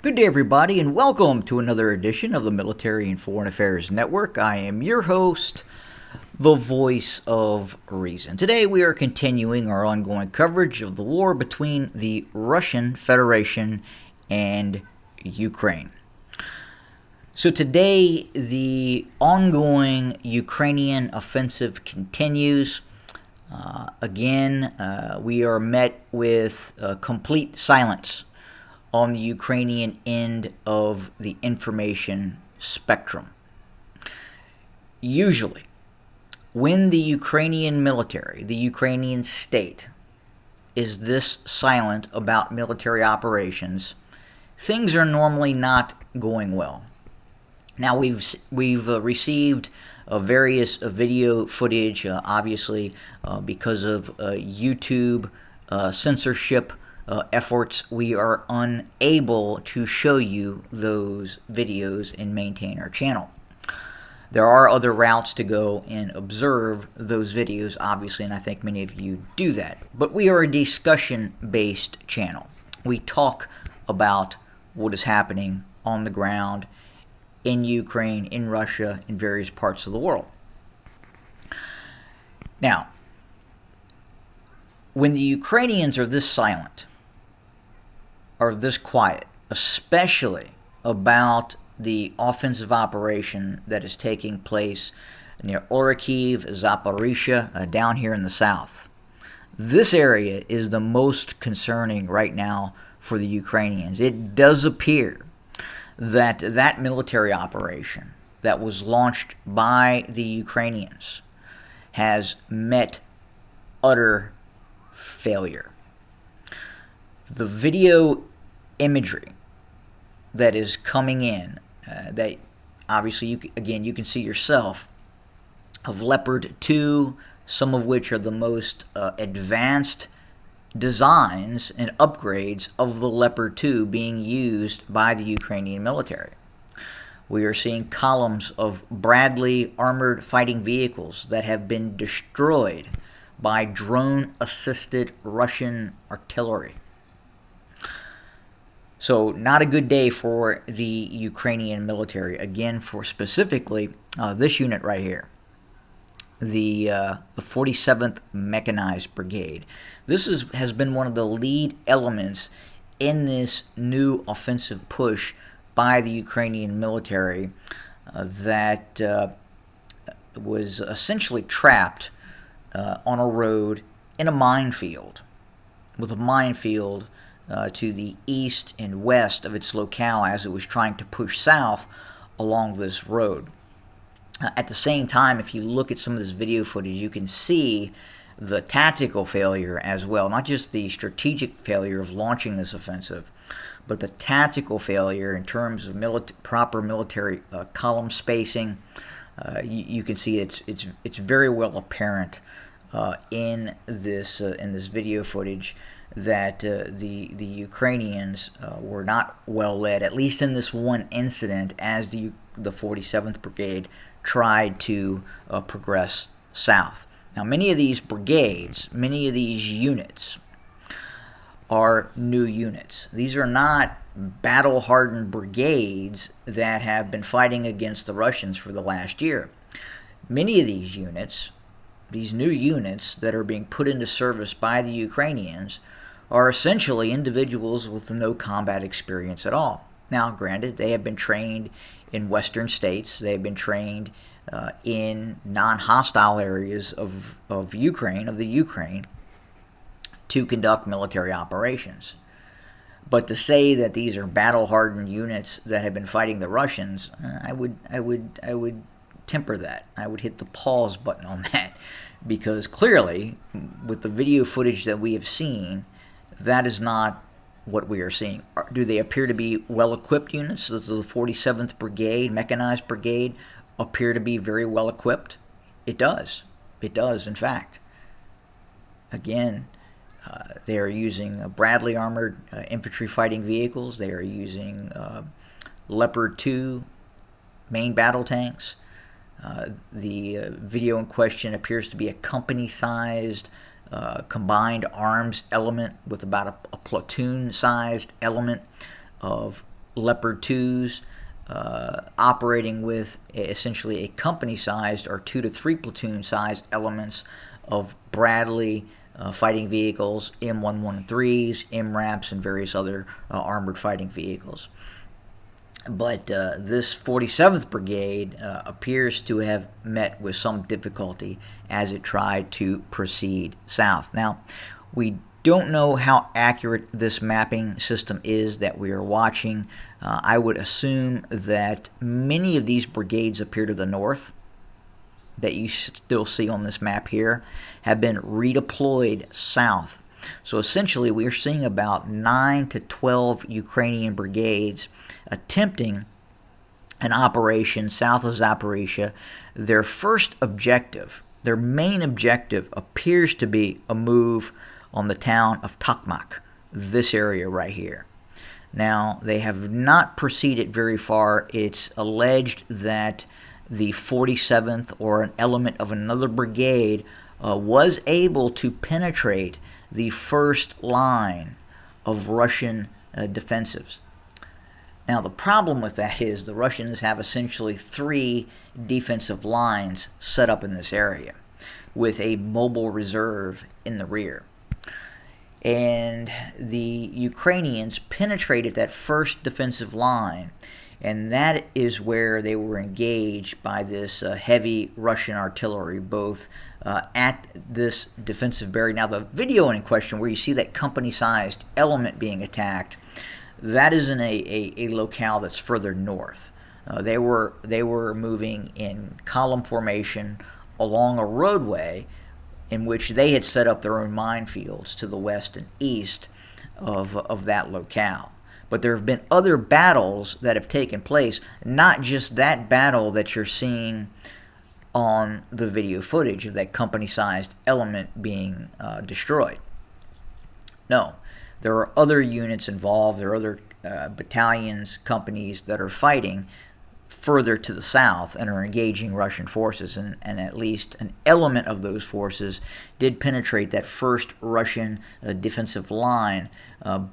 Good day, everybody, and welcome to another edition of the Military and Foreign Affairs Network. I am your host, the voice of reason. Today, we are continuing our ongoing coverage of the war between the Russian Federation and Ukraine. So today, the ongoing Ukrainian offensive continues. Again, we are met with complete silence on the Ukrainian end of the information spectrum. Usually, when the Ukrainian military, the Ukrainian state, is this silent about military operations, things are normally not going well. Now, we've received various video footage, obviously, because of YouTube censorship efforts. We are unable to show you those videos and maintain our channel. There are other routes to go and observe those videos, obviously, and I think many of you do that. But we are a discussion-based channel. We talk about what is happening on the ground in Ukraine, in Russia, in various parts of the world. Now, when the Ukrainians are this silent, are this quiet, especially about the offensive operation that is taking place near Orikhiv, Zaporizhia, down here in the south. This area is the most concerning right now for the Ukrainians. It does appear that that military operation that was launched by the Ukrainians has met utter failure. The video imagery that is coming in, that obviously you can see yourself, of Leopard 2, some of which are the most advanced designs and upgrades of the Leopard 2 being used by the Ukrainian military. We are seeing columns of Bradley armored fighting vehicles that have been destroyed by drone-assisted Russian artillery. So not a good day for the Ukrainian military. Again, for specifically this unit right here, the 47th Mechanized Brigade. This has been one of the lead elements in this new offensive push by the Ukrainian military that was essentially trapped on a road in a minefield, with a minefield to the east and west of its locale as it was trying to push south along this road. At the same time, if you look at some of this video footage, you can see the tactical failure as well, not just the strategic failure of launching this offensive, but the tactical failure in terms of proper military column spacing. You can see it's very well apparent in this video footage that the Ukrainians were not well led, at least in this one incident, as the 47th Brigade tried to progress south. Now, many of these brigades, many of these units are new units. These are not battle-hardened brigades that have been fighting against the Russians for the last year. Many of these units, these new units that are being put into service by the Ukrainians, are essentially individuals with no combat experience at all. Now, granted, they have been trained in Western states. They have been trained in non-hostile areas of the Ukraine, to conduct military operations. But to say that these are battle-hardened units that have been fighting the Russians, I would temper that. I would hit the pause button on that, because clearly, with the video footage that we have seen, that is not what we are seeing. Do they appear to be well-equipped units? Does the 47th Brigade, Mechanized Brigade, appear to be very well-equipped? It does. It does, in fact. Again, they are using Bradley armored infantry fighting vehicles. They are using Leopard 2 main battle tanks. The video in question appears to be a company-sized combined arms element with about a platoon-sized element of Leopard 2s, operating with essentially a company-sized or 2 to 3 platoon-sized elements of Bradley fighting vehicles, M113s, MRAPs, and various other armored fighting vehicles. But this 47th Brigade appears to have met with some difficulty as it tried to proceed south. Now, we don't know how accurate this mapping system is that we are watching. I would assume that many of these brigades appear to the north that you still see on this map here have been redeployed south. So essentially we are seeing about 9 to 12 Ukrainian brigades attempting an operation south of Zaporizhia. Their first objective, their main objective, appears to be a move on the town of Tokmak, this area right here. Now, they have not proceeded very far. It's alleged that the 47th, or an element of another brigade, was able to penetrate the first line of Russian defensives. Now, the problem with that is the Russians have essentially 3 defensive lines set up in this area with a mobile reserve in the rear. And the Ukrainians penetrated that first defensive line, and that is where they were engaged by this heavy Russian artillery, both at this defensive barrier. Now, the video in question where you see that company-sized element being attacked, that is in a locale that's further north. They were moving in column formation along a roadway in which they had set up their own minefields to the west and east of that locale. But there have been other battles that have taken place, not just that battle that you're seeing on the video footage of that company-sized element being destroyed. No, there are other units involved. There are other battalions, companies that are fighting further to the south and are engaging Russian forces, and at least an element of those forces did penetrate that first Russian defensive line,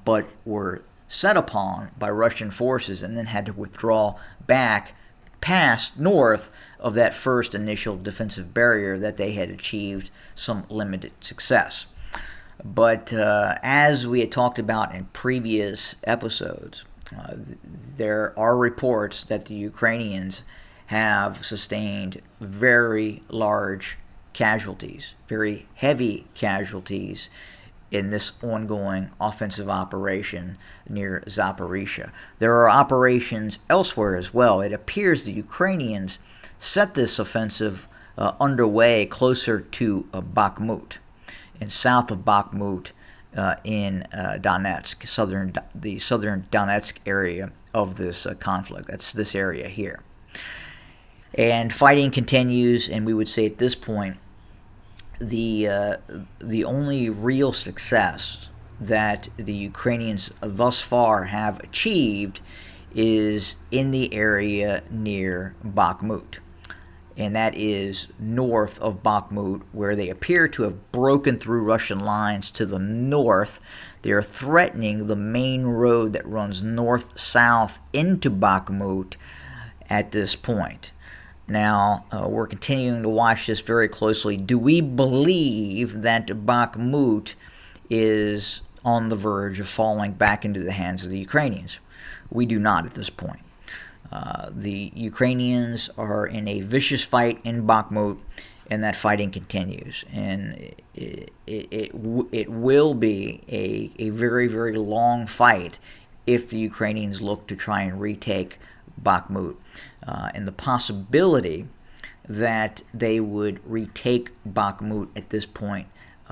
but were set upon by Russian forces and then had to withdraw back past north of that first initial defensive barrier that they had achieved some limited success. But as we had talked about in previous episodes, there are reports that the Ukrainians have sustained very large casualties, very heavy casualties in this ongoing offensive operation near Zaporizhia. There are operations elsewhere as well. It appears the Ukrainians set this offensive underway closer to Bakhmut, and south of Bakhmut, in Donetsk, the southern Donetsk area of this conflict. That's this area here. And fighting continues, and we would say at this point, the only real success that the Ukrainians thus far have achieved is in the area near Bakhmut. And that is north of Bakhmut, where they appear to have broken through Russian lines to the north. They are threatening the main road that runs north-south into Bakhmut at this point. Now, we're continuing to watch this very closely. Do we believe that Bakhmut is on the verge of falling back into the hands of the Ukrainians? We do not at this point. The Ukrainians are in a vicious fight in Bakhmut, and that fighting continues. And it will be a very, very long fight if the Ukrainians look to try and retake Bakhmut. And the possibility that they would retake Bakhmut at this point,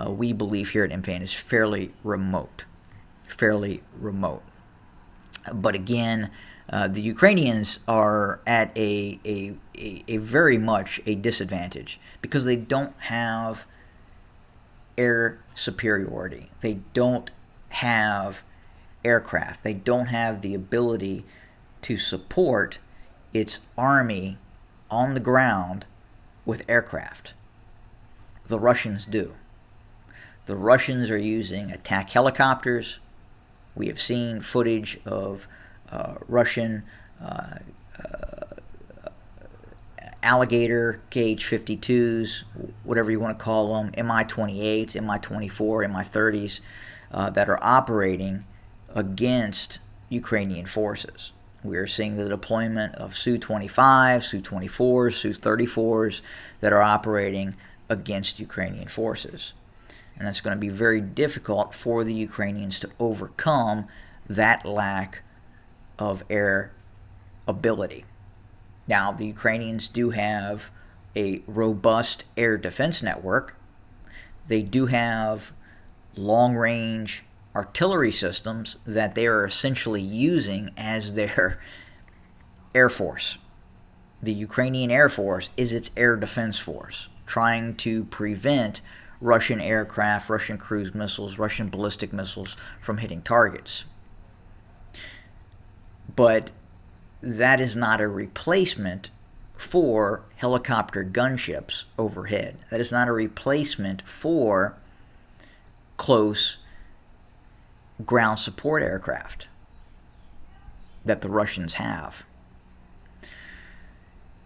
we believe here at MFAN, is fairly remote. But again, the Ukrainians are at a very much a disadvantage because they don't have air superiority. They don't have aircraft. They don't have the ability to support its army on the ground with aircraft. The Russians do. The Russians are using attack helicopters. We have seen footage of Russian alligator gauge 52s, whatever you want to call them, Mi-28s, Mi-24, Mi-30s, that are operating against Ukrainian forces. We are seeing the deployment of Su-25s, Su-24s, Su-34s that are operating against Ukrainian forces. And that's going to be very difficult for the Ukrainians to overcome that lack of air ability. Now, the Ukrainians do have a robust air defense network. They do have long-range artillery systems that they are essentially using as their air force. The Ukrainian Air Force is its air defense force, trying to prevent Russian aircraft, Russian cruise missiles, Russian ballistic missiles from hitting targets. But that is not a replacement for helicopter gunships overhead. That is not a replacement for close ground support aircraft that the Russians have.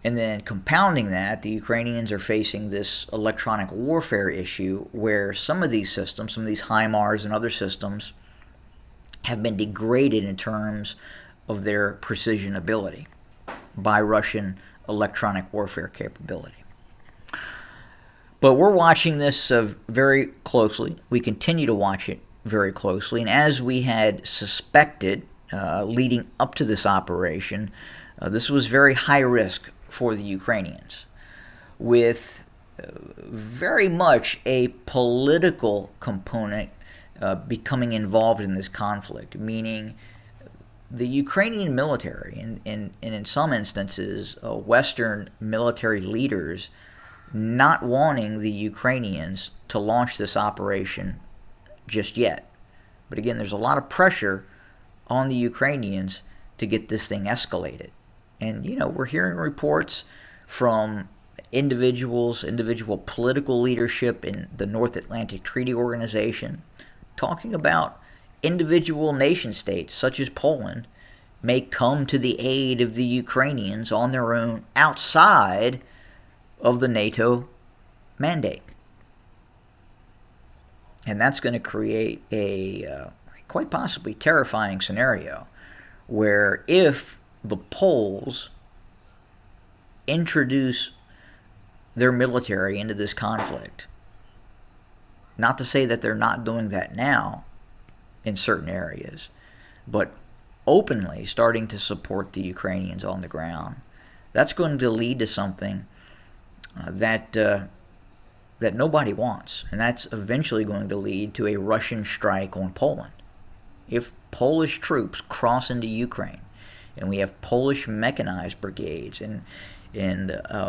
And then compounding that, the Ukrainians are facing this electronic warfare issue where some of these systems, some of these HIMARS and other systems, have been degraded in terms of their precision ability by Russian electronic warfare capability. But we're watching this very closely. We continue to watch it very closely. And as we had suspected leading up to this operation, this was very high risk for the Ukrainians, with very much a political component becoming involved in this conflict, meaning the Ukrainian military, and in some instances, Western military leaders not wanting the Ukrainians to launch this operation just yet. But again, there's a lot of pressure on the Ukrainians to get this thing escalated. And, we're hearing reports from individual political leadership in the North Atlantic Treaty Organization talking about individual nation states, such as Poland, may come to the aid of the Ukrainians on their own outside of the NATO mandate. And that's going to create a quite possibly terrifying scenario where if the Poles introduce their military into this conflict, not to say that they're not doing that now in certain areas, but openly starting to support the Ukrainians on the ground, that's going to lead to something that nobody wants. And that's eventually going to lead to a Russian strike on Poland. If Polish troops cross into Ukraine, and we have Polish mechanized brigades, and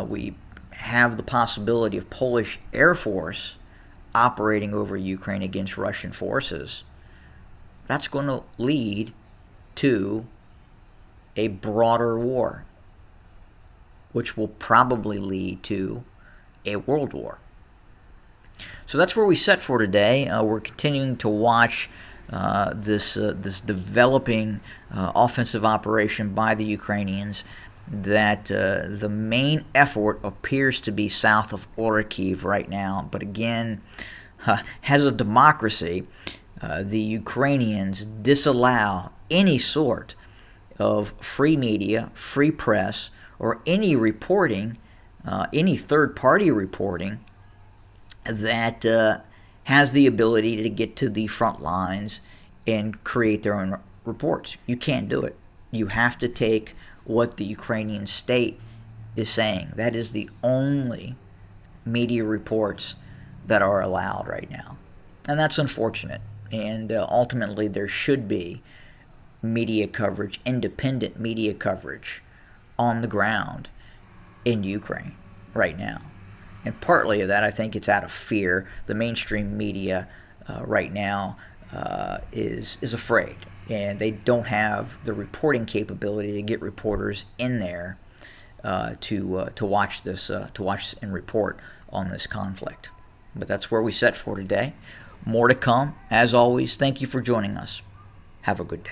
we have the possibility of Polish Air Force operating over Ukraine against Russian forces, that's going to lead to a broader war, which will probably lead to a world war. So that's where we set for today. We're continuing to watch this developing offensive operation by the Ukrainians. That the main effort appears to be south of Orikhiv right now, but again, as a democracy, the Ukrainians disallow any sort of free media, free press, or any reporting, any third-party reporting that has the ability to get to the front lines and create their own reports. You can't do it. You have to take what the Ukrainian state is saying. That is the only media reports that are allowed right now. And that's unfortunate. And ultimately, there should be media coverage, independent media coverage on the ground in Ukraine right now. And partly of that, I think it's out of fear. The mainstream media right now is afraid, and they don't have the reporting capability to get reporters in there to watch this, to watch and report on this conflict. But that's where we set for today. More to come. As always, thank you for joining us. Have a good day.